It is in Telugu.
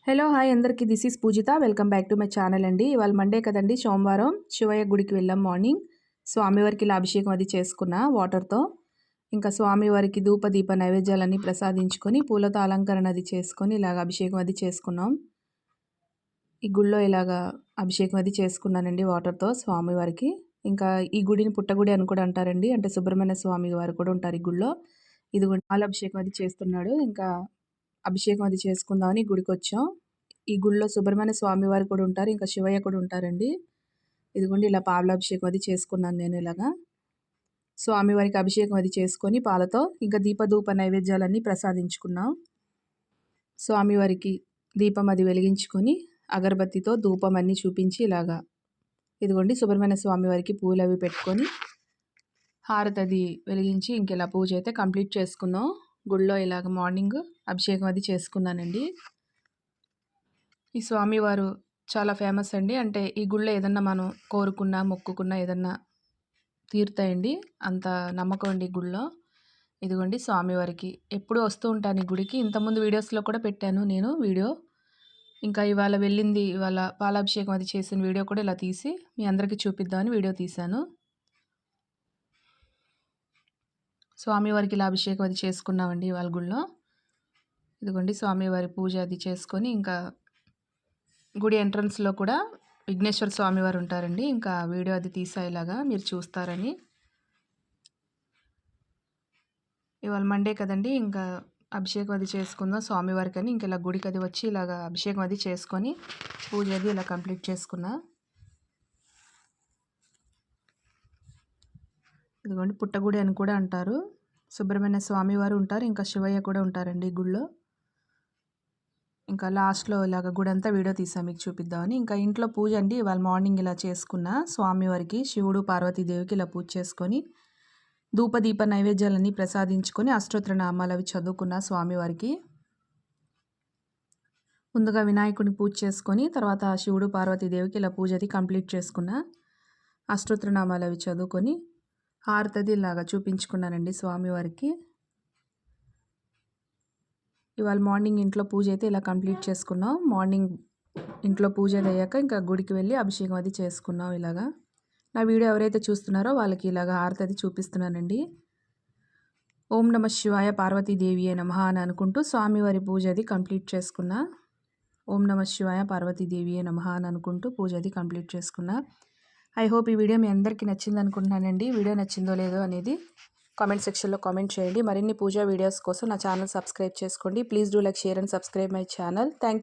హలో హాయ్ అందరికీ this is Poojitha welcome back to my channel అండి. ఇవాళ మండే కదండి, సోమవారం శివయ్య గుడికి వెళ్ళాం. మార్నింగ్ స్వామివారికి ఇలా అభిషేకం అది చేసుకున్న వాటర్తో. ఇంకా స్వామివారికి ధూప దీప నైవేద్యాలన్నీ ప్రసాదించుకొని పూలతో అలంకరణ అది చేసుకొని ఇలాగ అభిషేకం అది చేసుకున్నాం. ఈ గుడిలో ఇలాగ అభిషేకం అది చేసుకున్నానండి వాటర్తో స్వామివారికి. ఇంకా ఈ గుడిని పుట్టగుడి అని కూడా అంటారండి. అంటే సుబ్రహ్మణ్య స్వామి వారు కూడా ఉంటారు ఈ గుడిలో. ఇది పాల అభిషేకం అది చేస్తున్నాడు. ఇంకా అభిషేకం అది చేసుకుందామని గుడికొచ్చాం. ఈ గుడిలో సుబ్రహ్మణ్య స్వామి వారు కూడా ఉంటారు. ఇంకా శివయ్య కూడా ఉంటారండి. ఇదిగోండి ఇలా పాలాభిషేకం అది చేసుకున్నాను నేను ఇలాగా. స్వామివారికి అభిషేకం అది చేసుకొని పాలతో ఇంకా దీపధూప నైవేద్యాలన్నీ ప్రసాదించుకున్నాం. స్వామివారికి దీపం అది వెలిగించుకొని అగరబత్తితో ధూపం అన్నీ చూపించి ఇలాగా ఇదిగోండి సుబ్రహ్మణ్య స్వామి వారికి పూలు అవి పెట్టుకొని హారతి అది వెలిగించి ఇంకెలా పూజ అయితే కంప్లీట్ చేసుకున్నాం. గుడిలో ఇలాగ మార్నింగ్ అభిషేకం అది చేసుకున్నానండి. ఈ స్వామివారు చాలా ఫేమస్ అండి. అంటే ఈ గుడిలో ఏదన్నా మనం కోరుకున్నా మొక్కుకున్నా ఏదన్నా తీరుతాయండి. అంత నమ్మకం అండి ఈ గుడిలో. ఇదిగోండి స్వామివారికి ఎప్పుడూ వస్తూ ఉంటాను ఈ గుడికి. ఇంతకుముందు వీడియోస్లో కూడా పెట్టాను నేను వీడియో. ఇంకా ఇవాళ వెళ్ళింది, ఇవాళ పాలాభిషేకం అది చేసిన వీడియో కూడా ఇలా తీసి మీ అందరికీ చూపిద్దామని వీడియో తీశాను. స్వామివారికి ఇలా అభిషేకం అది చేసుకున్నామండి ఇవాళ గుడిలో. ఇదిగోండి స్వామివారి పూజ అది చేసుకొని ఇంకా గుడి ఎంట్రన్స్లో కూడా విఘ్నేశ్వర స్వామివారు ఉంటారండి. ఇంకా వీడియో అది తీసేలాగా మీరు చూస్తారని. ఇవాళ మండే కదండి, ఇంకా అభిషేకం అది చేసుకుందాం స్వామివారికి అని ఇంక ఇలా గుడికి అది వచ్చి ఇలాగా అభిషేకం అది చేసుకొని పూజ అది ఇలా కంప్లీట్ చేసుకున్నా. ఇదిగోండి పుట్టగుడి అని కూడా అంటారు. సుబ్రహ్మణ్య స్వామి వారు ఉంటారు, ఇంకా శివయ్య కూడా ఉంటారండి ఈ గుడిలో. ఇంకా లాస్ట్లో ఇలాగ గుడి అంతా వీడియో తీసాను మీకు చూపిద్దామని. ఇంకా ఇంట్లో పూజ అండి ఇవాళ మార్నింగ్ ఇలా చేసుకున్న స్వామివారికి శివుడు పార్వతీదేవికి ఇలా పూజ చేసుకొని ధూపదీప నైవేద్యాలన్నీ ప్రసాదించుకొని అష్టోత్తర నామాలు అవి చదువుకున్న స్వామివారికి. ముందుగా వినాయకుడిని పూజ చేసుకొని తర్వాత శివుడు పార్వతీదేవికి ఇలా పూజ అది కంప్లీట్ చేసుకున్న. అష్టోత్తర నామాలు అవి చదువుకొని హారతది ఇలాగా చూపించుకున్నానండి స్వామివారికి. ఇవాళ మార్నింగ్ ఇంట్లో పూజ అయితే ఇలా కంప్లీట్ చేసుకున్నాం. మార్నింగ్ ఇంట్లో పూజ అయ్యాక ఇంకా గుడికి వెళ్ళి అభిషేకం అది చేసుకున్నాం. ఇలాగా నా వీడియో ఎవరైతే చూస్తున్నారో వాళ్ళకి ఇలాగా హారతి అది చూపిస్తున్నానండి. ఓం నమ శివాయ పార్వతీదేవియే నమః అని అనుకుంటూ స్వామివారి పూజ అది కంప్లీట్ చేసుకున్నా. ఓం నమ శివాయ పార్వతీదేవియే నమః అని అనుకుంటూ పూజ అది కంప్లీట్ చేసుకున్నా. ఐ హోప్ ఈ వీడియో మీ అందరికీ నచ్చింది అనుకుంటున్నానండి. వీడియో నచ్చిందో లేదో అనేది కామెంట్ సెక్షన్లో కామెంట్ చేయండి. మరిన్ని పూజా వీడియోస్ కోసం నా ఛానల్ సబ్స్క్రైబ్ చేసుకోండి. Please do like, share and subscribe my channel. Thank